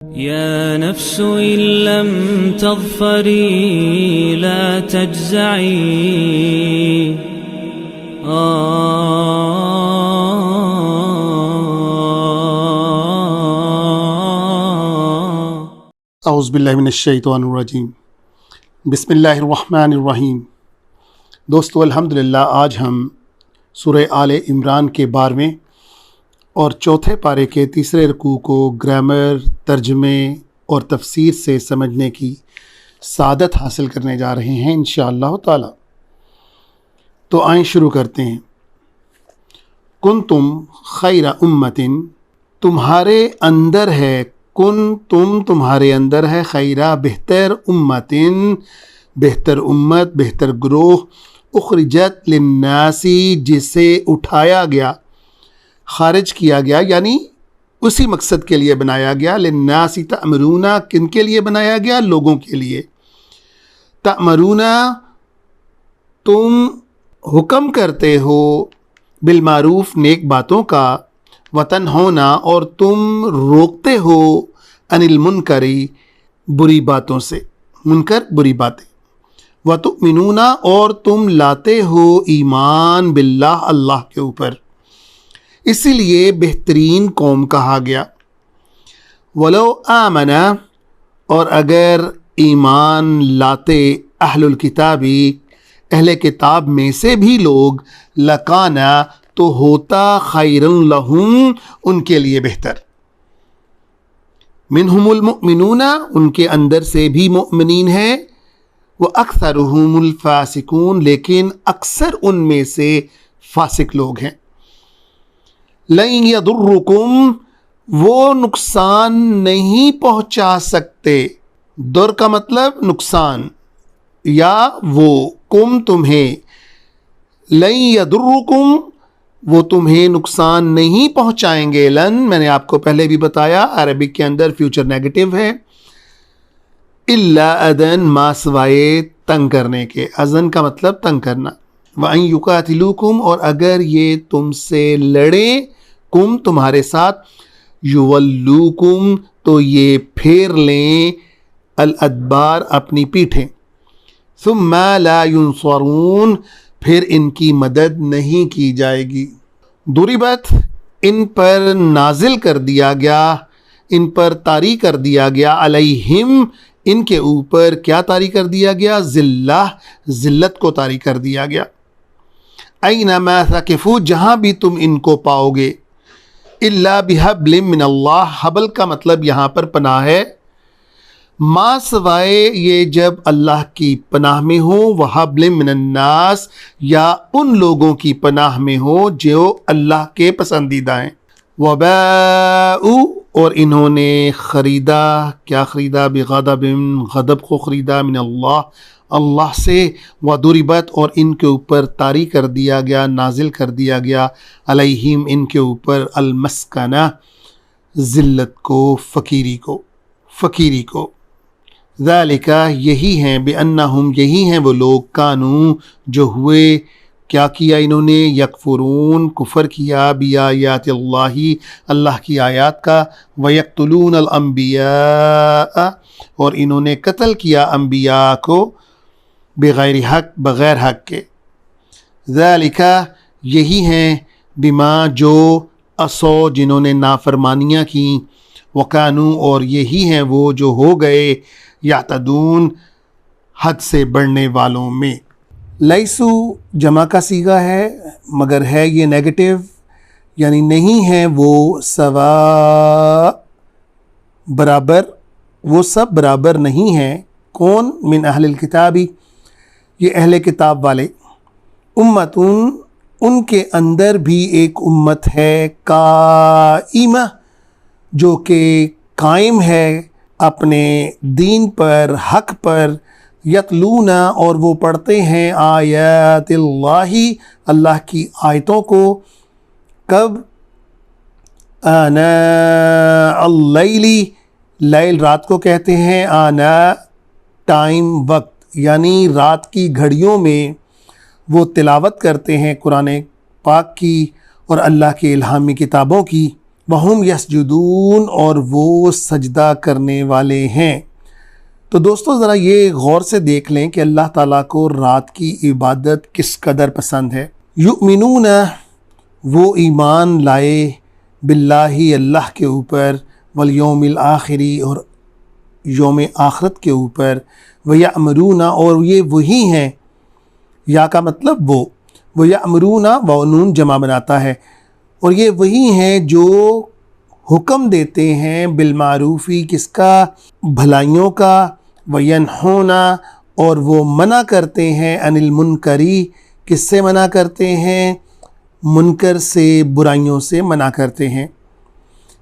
يا نفس إن لم تظفري لا تجزعي اعوذ باللہ من الشیطان الرجیم بسم اللہ الرحمن الرحیم۔ دوستو الحمدللہ آج ہم سورہ آل عمران کے 12ویں اور چوتھے پارے کے تیسرے رکوع کو گرامر، ترجمے اور تفسیر سے سمجھنے کی سعادت حاصل کرنے جا رہے ہیں انشاءاللہ تعالی۔ تو آئیں شروع کرتے ہیں۔ کنتم خیر امت، تمہارے اندر ہے، تمہارے اندر ہے، خیرہ بہتر، امتن بہتر امت، بہتر گروہ، اخرجت للناسی جسے اٹھایا گیا، خارج کیا گیا، یعنی اسی مقصد کے لیے بنایا گیا۔ للناسی تأمرون، کن کے لیے بنایا گیا؟ لوگوں کے لیے۔ تأمرون، تم حکم کرتے ہو، بالمعروف نیک باتوں کا، وتنہونا اور تم روکتے ہو، عن المنکر بری باتوں سے، منکر بری باتیں، وتؤمنون اور تم لاتے ہو ایمان، باللہ اللہ کے اوپر، اسی لیے بہترین قوم کہا گیا۔ ولو آمن، اور اگر ایمان لاتے، اہل الکتابی اہل کتاب میں سے بھی لوگ، لکانا تو ہوتا، خیر لہم ان کے لیے بہتر، منہم المؤمنون ان کے اندر سے بھی مؤمنین ہیں، واکثرہم الفاسقون لیکن اکثر ان میں سے فاسق لوگ ہیں۔ لن یضرکم، وہ نقصان نہیں پہنچا سکتے، در کا مطلب نقصان، یا وہ، کم تمہیں، لن یضرکم وہ تمہیں نقصان نہیں پہنچائیں گے۔ لن میں نے آپ کو پہلے بھی بتایا عربک کے اندر فیوچر نیگیٹو ہے، الا اذن ما سوائے تنگ کرنے کے، اذن کا مطلب تنگ کرنا۔ وَأَن يُقَاتِلُوكُمْ اور اگر یہ تم سے لڑیں، کم تمہارے ساتھ، یولوکم تو یہ پھیر لیں، الادبار اپنی پیٹھیں، ثم لا ينصرون پھر ان کی مدد نہیں کی جائے گی۔ ضربت ان پر نازل کر دیا گیا، ان پر طاری کر دیا گیا، علیہم ان کے اوپر کیا طاری کر دیا گیا؟ ذلہ، ذلت کو طاری کر دیا گیا۔ اینما ثقفوا جہاں بھی تم ان کو پاؤ گے، الا بحبل من اللہ، حبل کا مطلب یہاں پر پناہ ہے، ما سوائے یہ جب اللہ کی پناہ میں ہو، وحبل من الناس یا ان لوگوں کی پناہ میں ہو جو اللہ کے پسندیدہ ہیں۔ وباؤ اور انہوں نے خریدا، کیا خریدا؟ بغضب، غضب کو خریدا، من اللہ اللہ سے، وضربت اور ان کے اوپر طاری کر دیا گیا، نازل کر دیا گیا، علیہم ان کے اوپر، المسکنہ ذلت کو، فقیری کو۔ ذالک یہی ہیں، بانہم یہی ہیں وہ لوگ، کانوا جو ہوئے، کیا کیا انہوں نے؟ یکفرون کفر کیا، بآیات اللہ اللہ کی آیات کا، ویقتلون الانبیاء اور انہوں نے قتل کیا انبیاء کو، بغیر حق بغیر حق کے۔ ذالک یہی ہیں، بما جو، عصوا جنہوں نے نافرمانیاں کیں، وکانوا اور یہی ہیں وہ جو ہو گئے، یعتدون حد سے بڑھنے والوں میں۔ لیسو جمع کا صیغہ ہے مگر ہے یہ نیگیٹو، یعنی نہیں ہے وہ سوا برابر، وہ سب برابر نہیں ہیں۔ کون؟ من اہل الکتابی یہ اہل کتاب والے، امتون ان کے اندر بھی ایک امت ہے، قائمہ جو کہ قائم ہے اپنے دین پر، حق پر، یتلون اور وہ پڑھتے ہیں، آیات اللہ اللہ کی آیتوں کو، کب؟ آناء اللیل، لیل رات کو کہتے ہیں، آناء ٹائم وقت، یعنی رات کی گھڑیوں میں وہ تلاوت کرتے ہیں قرآن پاک کی اور اللہ کی الہامی کتابوں کی، وہم یسجدون اور وہ سجدہ کرنے والے ہیں۔ تو دوستو ذرا یہ غور سے دیکھ لیں کہ اللہ تعالیٰ کو رات کی عبادت کس قدر پسند ہے۔ یؤمنون وہ ایمان لائے باللہ اللہ کے اوپر، والیوم الآخری اور یوم آخرت کے اوپر، ویأمرون اور یہ وہی ہیں، یا کا مطلب وہ یأمرون و نون جمع بناتا ہے، اور یہ وہی ہیں جو حکم دیتے ہیں بالمعروفی کس کا، بھلائیوں کا، وینہون اور وہ منع کرتے ہیں عن المنکری کس سے منع کرتے ہیں، منکر سے، برائیوں سے منع کرتے ہیں،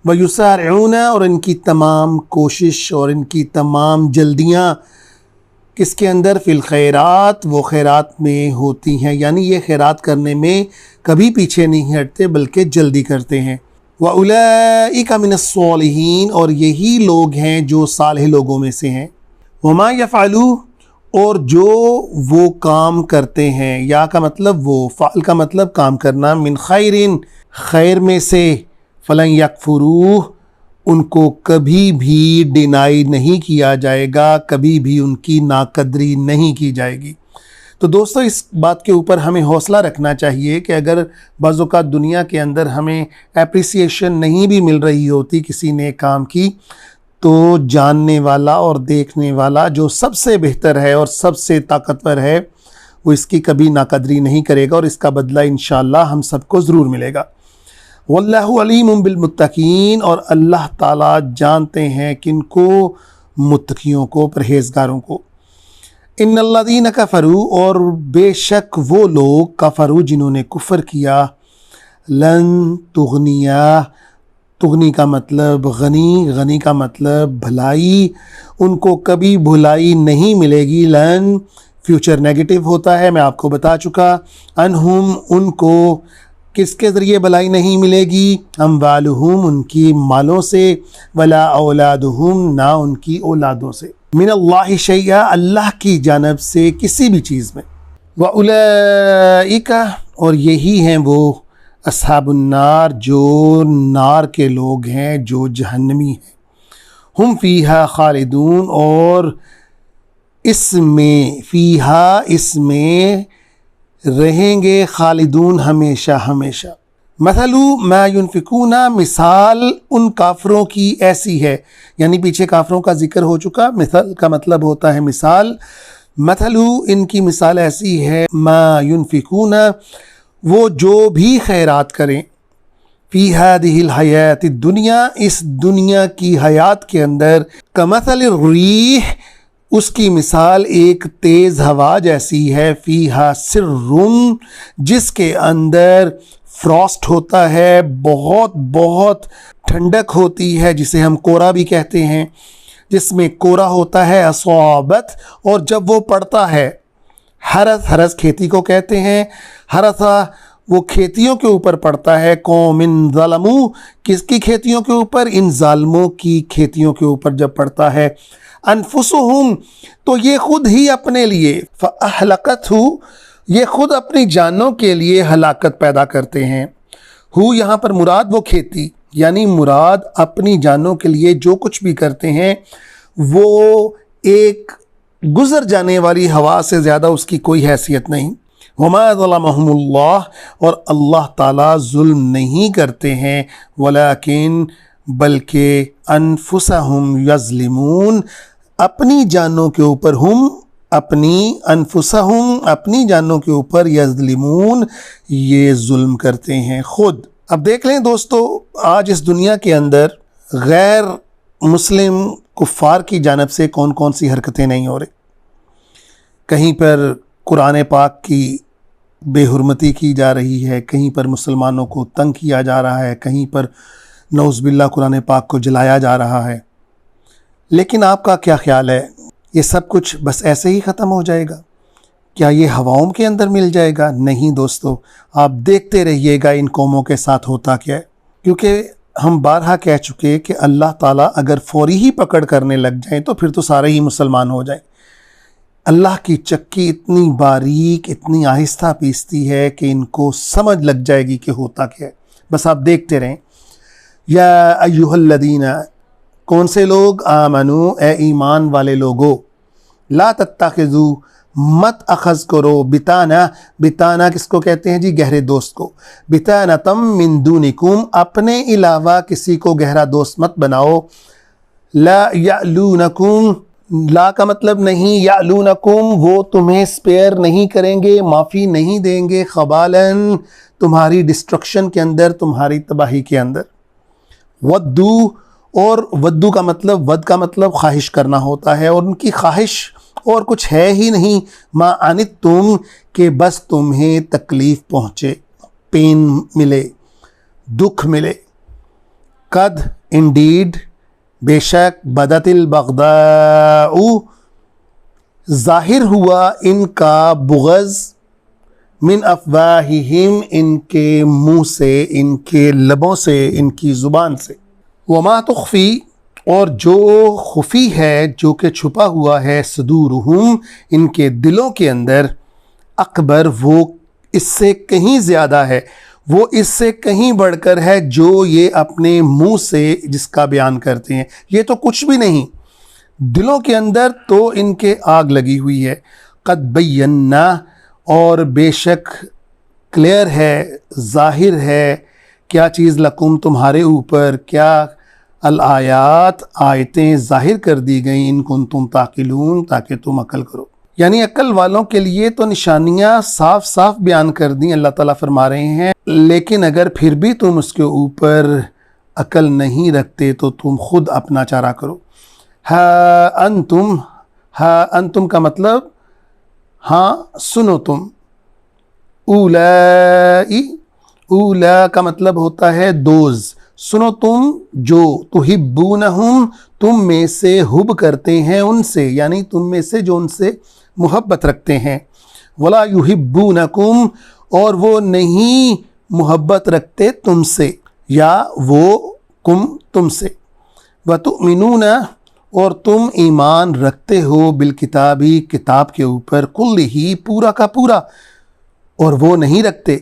ویسارعون اور ان کی تمام کوشش اور ان کی تمام جلدیاں کس کے اندر، فی الخیرات وہ خیرات میں ہوتی ہیں، یعنی یہ خیرات کرنے میں کبھی پیچھے نہیں ہٹتے بلکہ جلدی کرتے ہیں۔ وَأُولَئِكَ مِنَ الصَّالِحِينَ اور یہی لوگ ہیں جو صالح لوگوں میں سے ہیں۔ وَمَا يَفْعَلُوا اور جو وہ کام کرتے ہیں، یا کا مطلب وہ، فعل کا مطلب کام کرنا، من خیرن خیر میں سے، فلن یکفروہ ان کو کبھی بھی ڈینائی نہیں کیا جائے گا، کبھی بھی ان کی ناقدری نہیں کی جائے گی۔ تو دوستو اس بات کے اوپر ہمیں حوصلہ رکھنا چاہیے کہ اگر بعض اوقات دنیا کے اندر ہمیں اپریسیشن نہیں بھی مل رہی ہوتی کسی نیک کام کی، تو جاننے والا اور دیکھنے والا جو سب سے بہتر ہے اور سب سے طاقتور ہے وہ اس کی کبھی ناقدری نہیں کرے گا، اور اس کا بدلہ انشاءاللہ ہم سب کو ضرور ملے گا۔ واللہ علیم بالمتقین اور اللہ تعالیٰ جانتے ہیں کن کو، متقیوں کو، پرہیزگاروں کو۔ ان الذین کفروا اور بے شک وہ لوگ، کفروا جنہوں نے کفر کیا، لن تغنیا، تغنی کا مطلب غنی، غنی کا مطلب بھلائی، ان کو کبھی بھلائی نہیں ملے گی، لن فیوچر نیگیٹو ہوتا ہے، میں آپ کو بتا چکا، انہم ان کو کس کے ذریعے بھلائی نہیں ملے گی، اموالہم ان کی مالوں سے، ولا اولادہم نہ ان کی اولادوں سے، من اللہ شیئا اللہ کی جانب سے کسی بھی چیز میں، وَأُولَئِكَ اور یہی ہیں وہ، اصحاب النار جو نار کے لوگ ہیں، جو جہنمی ہیں، ہم فیہا خالدون اور اس میں، فیہا اس میں رہیں گے، خالدون ہمیشہ ہمیشہ۔ مثلو ما ينفقون مثال ان کافروں کی ایسی ہے، یعنی پیچھے کافروں کا ذکر ہو چکا، مثل کا مطلب ہوتا ہے مثال، مثلو ان کی مثال ایسی ہے، ما ينفقون وہ جو بھی خیرات کریں، فی هذه الحیات الدنیا اس دنیا کی حیات کے اندر، کمثل الریح اس کی مثال ایک تیز ہوا جیسی ہے، فیہا سر جس کے اندر فراسٹ ہوتا ہے، بہت بہت ٹھنڈک ہوتی ہے، جسے ہم کورا بھی کہتے ہیں، جس میں کورا ہوتا ہے، اصابت اور جب وہ پڑتا ہے، حرث حرث کھیتی کو کہتے ہیں، حرثا وہ کھیتیوں کے اوپر پڑتا ہے، قوم ظلموا کس کی کھیتیوں کے اوپر، ان ظالموں کی کھیتیوں کے اوپر جب پڑتا ہے، انفسہم تو یہ خود ہی اپنے لیے، فاہلکتہ یہ خود اپنی جانوں کے لیے ہلاکت پیدا کرتے ہیں، ہو یہاں پر مراد وہ کھیتی، یعنی مراد اپنی جانوں کے لیے جو کچھ بھی کرتے ہیں وہ ایک گزر جانے والی ہوا سے زیادہ اس کی کوئی حیثیت نہیں۔ وما ظلمہم اللہ اور اللہ تعالیٰ ظلم نہیں کرتے ہیں، ولیکن بلکہ انفسہم یظلمون اپنی جانوں کے اوپر، ہم اپنی، انفسہم اپنی جانوں کے اوپر، یظلمون یہ ظلم کرتے ہیں خود۔ اب دیکھ لیں دوستو، آج اس دنیا کے اندر غیر مسلم کفار کی جانب سے کون کون سی حرکتیں نہیں ہو رہی۔ کہیں پر قرآن پاک کی بے حرمتی کی جا رہی ہے، کہیں پر مسلمانوں کو تنگ کیا جا رہا ہے، کہیں پر نعوذ باللہ قرآن پاک کو جلایا جا رہا ہے۔ لیکن آپ کا کیا خیال ہے، یہ سب کچھ بس ایسے ہی ختم ہو جائے گا؟ کیا یہ ہواؤں کے اندر مل جائے گا؟ نہیں دوستو، آپ دیکھتے رہیے گا ان قوموں کے ساتھ ہوتا کیا ہے، کیونکہ ہم بارہا کہہ چکے کہ اللہ تعالیٰ اگر فوری ہی پکڑ کرنے لگ جائیں تو پھر تو سارے ہی مسلمان ہو جائیں۔ اللہ کی چکی اتنی باریک، اتنی آہستہ پیستی ہے کہ ان کو سمجھ لگ جائے گی کہ ہوتا کیا ہے، بس آپ دیکھتے رہیں۔ یا ایھا الذین، کون سے لوگ؟ آمنو، اے ایمان والے لوگو، لا تتخذوا، مت اخذ کرو، بتانا، بتانا کس کو کہتے ہیں جی؟ گہرے دوست کو، بتانتم من دونکم، اپنے علاوہ کسی کو گہرا دوست مت بناؤ، لا یعلونکم، لا کا مطلب نہیں، یعلونکم، وہ تمہیں سپیئر نہیں کریں گے، معافی نہیں دیں گے، خبالن، تمہاری ڈسٹرکشن کے اندر، تمہاری تباہی کے اندر، ودو، اور ودو کا مطلب، ود کا مطلب خواہش کرنا ہوتا ہے، اور ان کی خواہش اور کچھ ہے ہی نہیں، ما عنتم، کہ بس تمہیں تکلیف پہنچے، پین ملے، دکھ ملے، قد، انڈیڈ، بے شک، بدت البغضاء، ظاہر ہوا ان کا بغض، من افواہہم، ان کے منہ سے، ان کے لبوں سے، ان کی زبان سے، وما تخفی، اور جو خفی ہے، جو کہ چھپا ہوا ہے، صدورہم، ان کے دلوں کے اندر، اکبر، وہ اس سے کہیں زیادہ ہے، وہ اس سے کہیں بڑھ کر ہے جو یہ اپنے منہ سے جس کا بیان کرتے ہیں، یہ تو کچھ بھی نہیں، دلوں کے اندر تو ان کے آگ لگی ہوئی ہے، قد بینا، اور بے شک کلیئر ہے، ظاہر ہے، کیا چیز، لکم، تمہارے اوپر، کیا، الآیات، آیتیں ظاہر کر دی گئیں، ان کنتم تعقلون، تاکہ تم عقل کرو، یعنی عقل والوں کے لیے تو نشانیاں صاف صاف بیان کر دیں، اللہ تعالیٰ فرما رہے ہیں، لیکن اگر پھر بھی تم اس کے اوپر عقل نہیں رکھتے تو تم خود اپنا چارہ کرو، ہا انتم، ہا انتم کا مطلب ہاں سنو تم، اولائی، اولا کا مطلب ہوتا ہے دوز، سنو تم جو، تحبونہم، تم میں سے حب کرتے ہیں ان سے، یعنی تم میں سے جو ان سے محبت رکھتے ہیں، ولا یحبونکم، اور وہ نہیں محبت رکھتے تم سے، یا وہ کم، تم سے، وتؤمنون، اور تم ایمان رکھتے ہو، بالکتابی، کتاب کے اوپر، کلہ، پورا کا پورا، اور وہ نہیں رکھتے،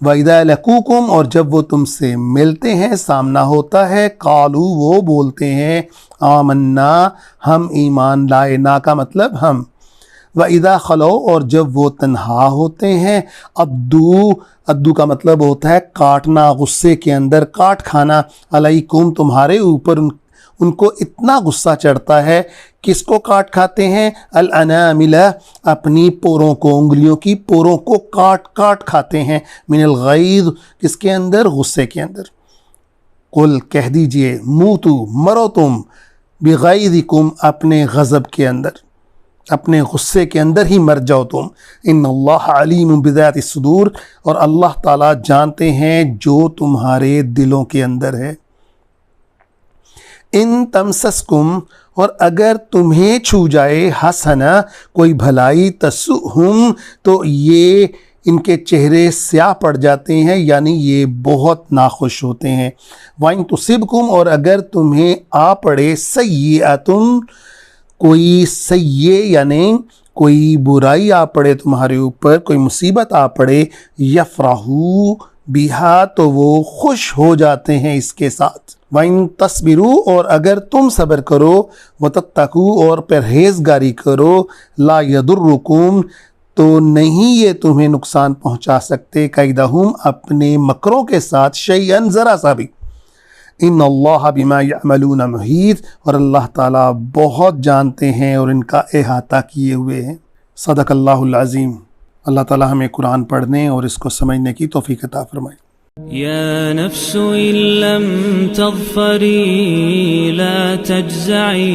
وَإِذَا لَقُوكُمْ، اور جب وہ تم سے ملتے ہیں، سامنا ہوتا ہے، قالوا، وہ بولتے ہیں، آمنا، ہم ایمان لائے، نا کا مطلب ہم، وَإِذَا خَلَوْا، اور جب وہ تنہا ہوتے ہیں، ادو کا مطلب ہوتا ہے کاٹنا، غصے کے اندر کاٹ کھانا، علیکم، تمہارے اوپر، ان کو اتنا غصہ چڑھتا ہے، کس کو کاٹ کھاتے ہیں؟ الانامل، اپنی پوروں کو، انگلیوں کی پوروں کو کاٹ کاٹ کھاتے ہیں، من الغیظ، کس کے اندر؟ غصے کے اندر، قل، کہہ دیجئے، موتو، مرو تم، بغیظکم، اپنے غضب کے اندر، اپنے غصے کے اندر ہی مر جاؤ تم، ان اللہ علیم بذات الصدور، اور اللہ تعالیٰ جانتے ہیں جو تمہارے دلوں کے اندر ہے، ان تمسسکم، اور اگر تمہیں چھو جائے، حسنہ، کوئی بھلائی، تسؤہم، تو یہ ان کے چہرے سیاہ پڑ جاتے ہیں، یعنی یہ بہت ناخوش ہوتے ہیں، وَإِن تُصِبْكُمْ، اور اگر تمہیں آ پڑے، سیئۃ، کوئی سیئ، یعنی کوئی برائی آ پڑے تمہارے اوپر، کوئی مصیبت آ پڑے، یفرحوا بہا، تو وہ خوش ہو جاتے ہیں اس کے ساتھ، وَإِن تَصْبِرُوا، اور اگر تم صبر کرو، وَتَتَّقُوا، اور پرہیزگاری کرو، لا يَضُرُّكُمْ، تو نہیں یہ تمہیں نقصان پہنچا سکتے، کیدہم، اپنے مکروں کے ساتھ، شیئن، ذرا سا بھی، ان اللہ بما یعملون محیط، اور اللہ تعالیٰ بہت جانتے ہیں اور ان کا احاطہ کیے ہوئے ہیں، صدق اللہ العظیم۔ اللہ تعالیٰ ہمیں قرآن پڑھنے اور اس کو سمجھنے کی توفیق عطا فرمائے۔ يا نفس إن لم تظفري لا تجزعي